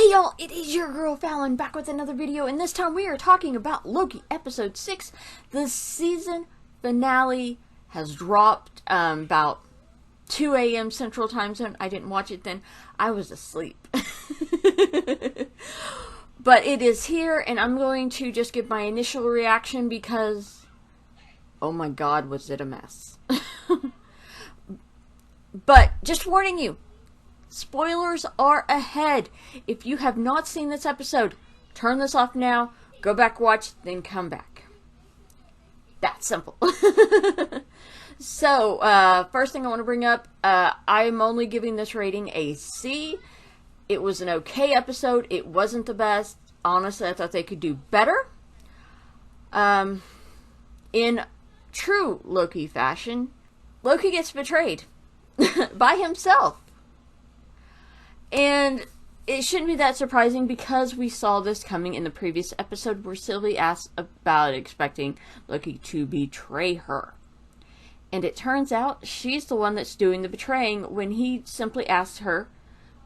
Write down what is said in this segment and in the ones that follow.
Hey y'all, it is your girl Fallon back with another video, and this time we are talking about Loki episode 6. The season finale has dropped about 2 a.m. Central Time Zone. I didn't watch it then. I was asleep. But it is here, and I'm going to just give my initial reaction because, oh my god, was it a mess. But just warning you, spoilers are ahead. If you have not seen this episode, turn this off now, go back, watch, then come back. That's simple. So, first thing I want to bring up, I'm only giving this rating a C. It was an okay episode. It wasn't the best. Honestly, I thought they could do better. In true Loki fashion, Loki gets betrayed by himself. And it shouldn't be that surprising because we saw this coming in the previous episode where Sylvie asked about expecting Loki to betray her. And it turns out she's the one that's doing the betraying when he simply asked her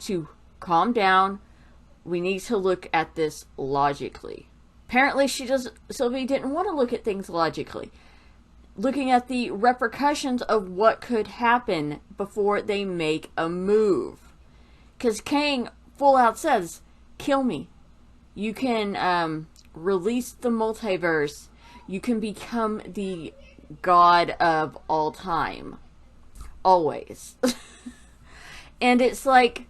to calm down. We need to look at this logically. Apparently Sylvie didn't want to look at things logically. Looking at the repercussions of what could happen before they make a move. Because Kang full out says, kill me. You can release the multiverse. You can become the god of all time. Always. And it's like,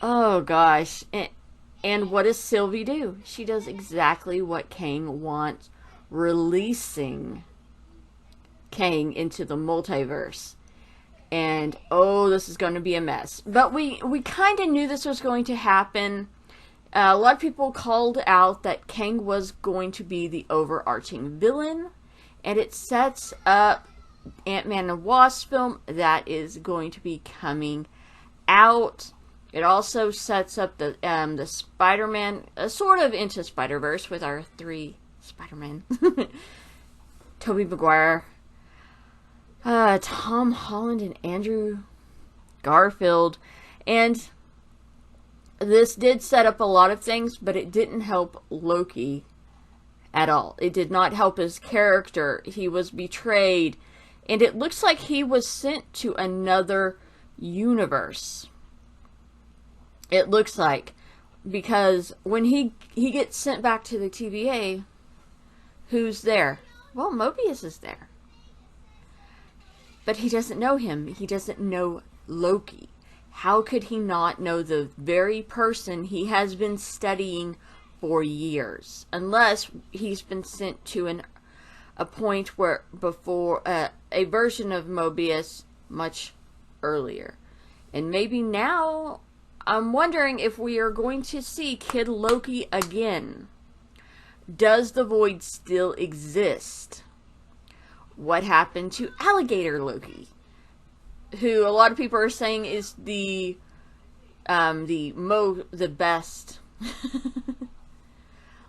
oh gosh. And what does Sylvie do? She does exactly what Kang wants. Releasing Kang into the multiverse. And, oh, this is going to be a mess. But we kind of knew this was going to happen. A lot of people called out that Kang was going to be the overarching villain. And it sets up Ant-Man and Wasp film that is going to be coming out. It also sets up the Spider-Man, sort of into Spider-Verse with our 3 Spider-Man. Tobey Maguire. Tom Holland and Andrew Garfield. And this did set up a lot of things, but it didn't help Loki at all. It did not help his character. He was betrayed. And it looks like he was sent to another universe. It looks like. Because when he gets sent back to the TVA, who's there? Well, Mobius is there. But he doesn't know him. He doesn't know Loki. How could he not know the very person he has been studying for years? Unless he's been sent to a point where before a version of Mobius much earlier. And maybe now I'm wondering if we are going to see Kid Loki again. Does the void still exist? What happened to Alligator Loki, who a lot of people are saying is the best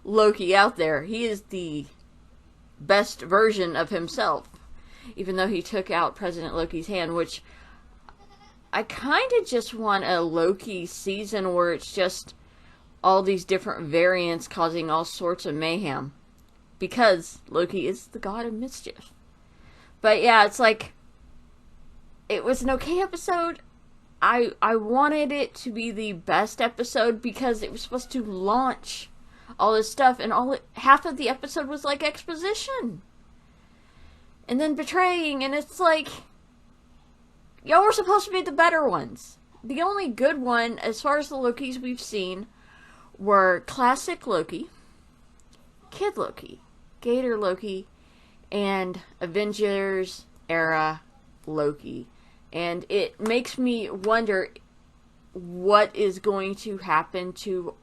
Loki out there. He is the best version of himself, even though he took out President Loki's hand, which I kind of just want a Loki season where it's just all these different variants causing all sorts of mayhem, because Loki is the god of mischief. But yeah, it's like, it was an okay episode. I wanted it to be the best episode because it was supposed to launch all this stuff, and half of the episode was like exposition. And then betraying, and it's like, y'all were supposed to be the better ones. The only good one, as far as the Lokis we've seen, were Classic Loki, Kid Loki, Gator Loki, and Avengers era Loki. And it makes me wonder what is going to happen to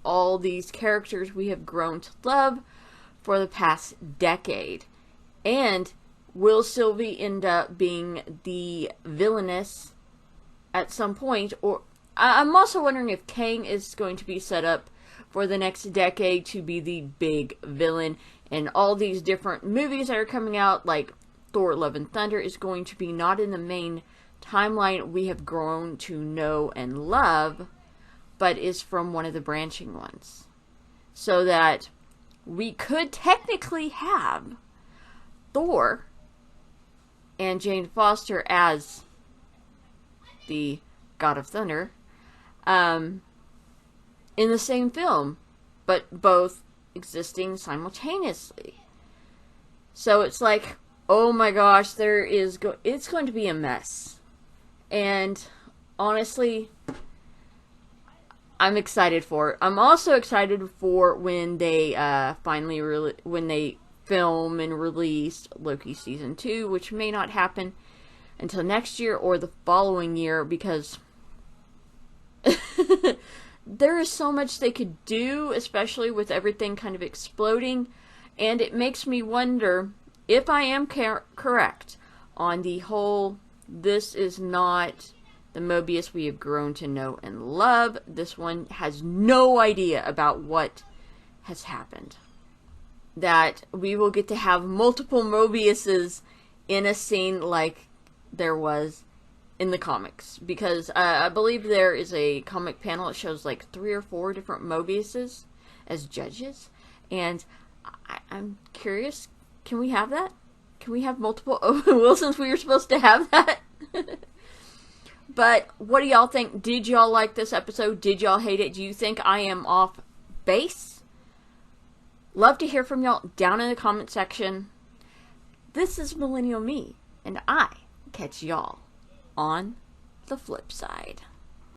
all these characters we have grown to love for the past decade. And will Sylvie end up being the villainess at some point? Or I'm also wondering if Kang is going to be set up for the next decade to be the big villain. And all these different movies that are coming out, like Thor: Love and Thunder, is going to be not in the main timeline we have grown to know and love, but is from one of the branching ones. So that we could technically have Thor and Jane Foster as the God of Thunder in the same film, but both existing simultaneously. So it's like, oh my gosh, it's going to be a mess. And honestly, I'm excited for it. I'm also excited for when they when they film and release Loki season 2, which may not happen until next year or the following year, because there is so much they could do, especially with everything kind of exploding, and it makes me wonder if I am correct on the whole, this is not the Mobius we have grown to know and love. This one has no idea about what has happened. That we will get to have multiple Mobiuses in a scene like there was in the comics. Because I believe there is a comic panel that shows like 3 or 4 different Mobiuses as judges. And I'm curious, can we have that? Can we have multiple Owen Wilsons? We were supposed to have that. But what do y'all think? Did y'all like this episode? Did y'all hate it? Do you think I am off base? Love to hear from y'all down in the comment section. This is Millennial Me, and I catch y'all on the flip side.